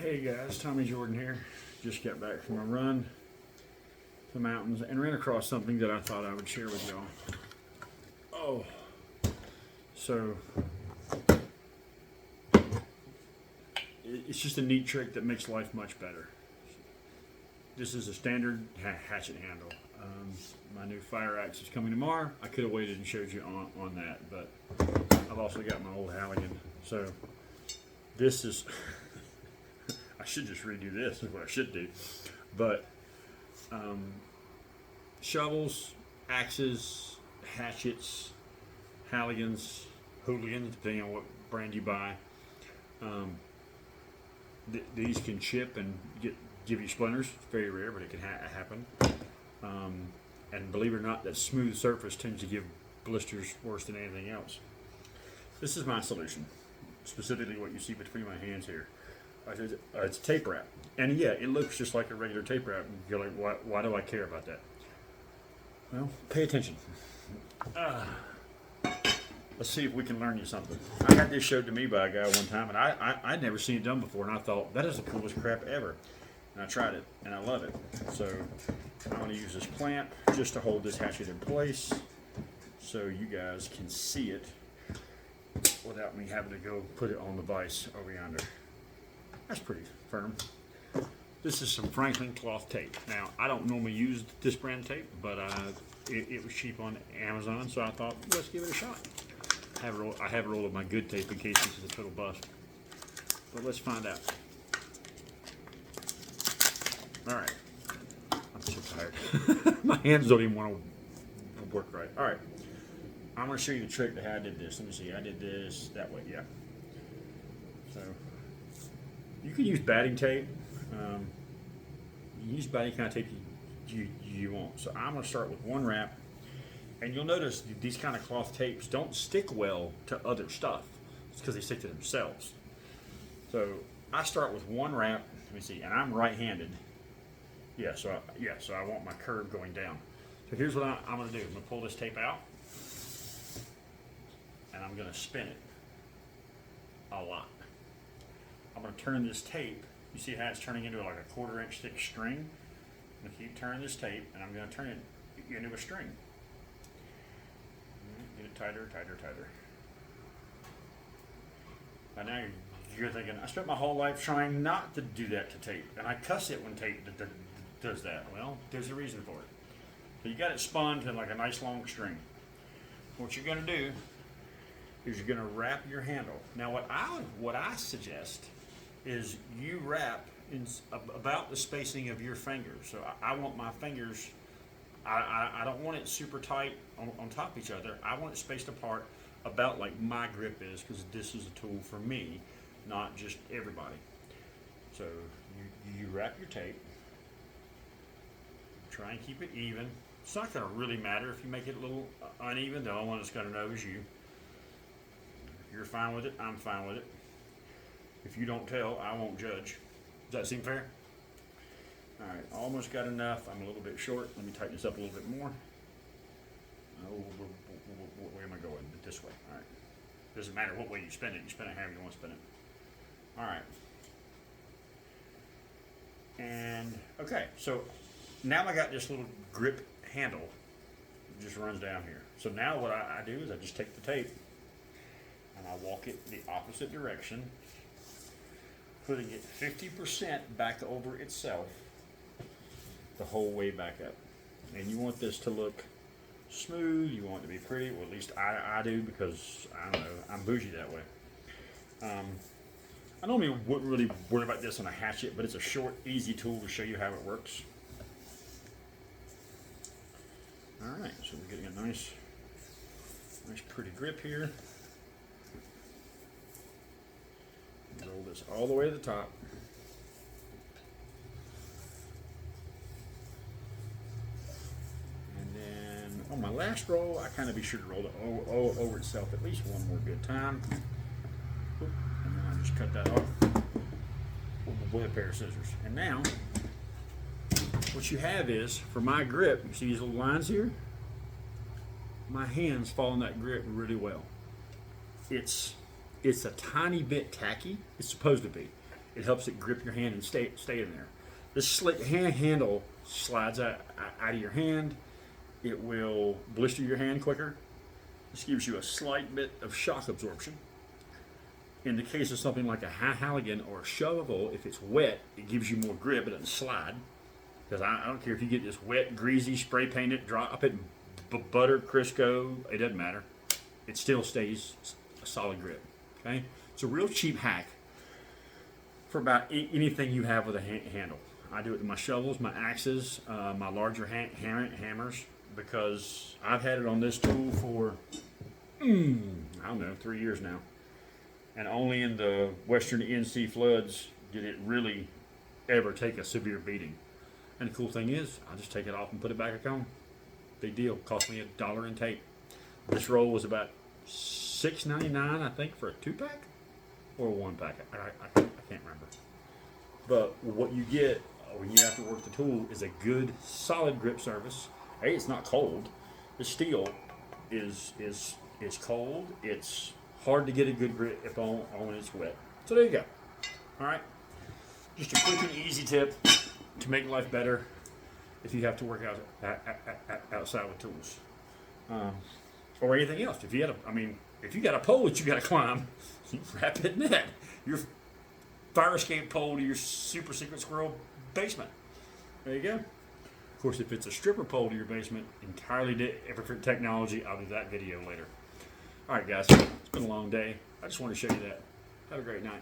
Hey guys, Tommy Jordan here. Just got back from a run to the mountains and ran across something that I thought I would share with y'all. Oh, so it's just a neat trick that makes life much better. This is a standard hatchet handle. My new fire axe is coming tomorrow. I could have waited and showed you on that, but I've also got my old Halligan. So this is. I should just redo this, is what I should do. But shovels, axes, hatchets, halligans, hooligans, depending on what brand you buy. These can chip and give you splinters. It's very rare, but it can happen. And believe it or not, that smooth surface tends to give blisters worse than anything else. This is my solution, specifically what you see between my hands here. It's tape wrap, and yeah, it looks just like a regular tape wrap. You're like, why do I care about that? Well, pay attention. Let's see if we can learn you something. I had this showed to me by a guy one time, and I'd never seen it done before, and I thought, that is the coolest crap ever. And I tried it, and I love it. So I'm going to use this clamp just to hold this hatchet in place so you guys can see it without me having to go put it on the vise over yonder. That's pretty firm. This is some Franklin cloth tape. Now, I don't normally use this brand of tape, but it was cheap on Amazon, so I thought, let's give it a shot. I have a roll of my good tape in case this is a total bust. But let's find out. All right. I'm so tired. My hands don't even want to work right. All right. I'm going to show you the trick to how I did this. Let me see. I did this that way. Yeah. So you can use batting tape. You use batting kind of tape you want. So I'm going to start with one wrap. And you'll notice these kind of cloth tapes don't stick well to other stuff. It's because they stick to themselves. So I start with one wrap. Let me see. And I'm right-handed. So I want my curve going down. So here's what I'm going to do. I'm going to pull this tape out. And I'm going to spin it a lot. I'm going to turn this tape. You see how it's turning into like a 1/4 inch thick string? I'm going to keep turning this tape, and I'm going to turn it into a string. Get it tighter, tighter, tighter. And now you're thinking, I spent my whole life trying not to do that to tape, and I cuss it when tape does that. Well, there's a reason for it. So you got it spun to like a nice long string. What you're going to do is you're going to wrap your handle. Now, what I suggest is you wrap in about the spacing of your fingers. So I want my fingers. I don't want it super tight on top of each other. I want it spaced apart about like my grip is, because this is a tool for me, not just everybody. So you wrap your tape. Try and keep it even. It's not going to really matter if you make it a little uneven. The only one that's going to know is you. If you're fine with it, I'm fine with it. If you don't tell, I won't judge. Does that seem fair? All right, almost got enough. I'm a little bit short. Let me tighten this up a little bit more. Oh, where am I going? This way. All right. Doesn't matter what way you spin it. You spin it however you want to spin it. All right. And, okay, so now I got this little grip handle. It just runs down here. So now what I do is I just take the tape and I walk it the opposite direction, putting it 50% back over itself the whole way back up. And you want this to look smooth, you want it to be pretty, or at least I do, because I don't know, I'm bougie that way. I normally wouldn't really worry about this on a hatchet, but it's a short, easy tool to show you how it works. Alright, so we're getting a nice pretty grip here. Roll this all the way to the top. And then on my last roll, I kind of be sure to roll it over itself at least one more good time. And then I just cut that off with a pair of scissors. And now, what you have is, for my grip, you see these little lines here? My hands fall in that grip really well. It's a tiny bit tacky. It's supposed to be. It helps it grip your hand and stay in there. This slick handle slides out of your hand. It will blister your hand quicker. This gives you a slight bit of shock absorption. In the case of something like a halligan or a shovel, if it's wet, it gives you more grip. It doesn't slide. Because I don't care if you get this wet, greasy, spray paint it, drop it in butter, Crisco, it doesn't matter. It still stays a solid grip. Okay? It's a real cheap hack for about anything you have with a handle. I do it with my shovels, my axes, my larger hammers, because I've had it on this tool for, I don't know, 3 years now. And only in the western NC floods did it really ever take a severe beating. And the cool thing is, I just take it off and put it back on. Big deal. Cost me $1 in tape. This roll was about $6.99, I think, for a 2-pack or a 1-pack. I can't remember. But what you get when you have to work the tool is a good, solid grip surface. Hey, it's not cold. The steel is cold. It's hard to get a good grip if on when it's wet. So there you go. All right. Just a quick and easy tip to make life better if you have to work outside with tools, or anything else. If you got a pole that you got to climb, you wrap it in that. Your fire escape pole to your super secret squirrel basement. There you go. Of course, if it's a stripper pole to your basement, entirely different technology. I'll do that video later. All right, guys. It's been a long day. I just want to show you that. Have a great night.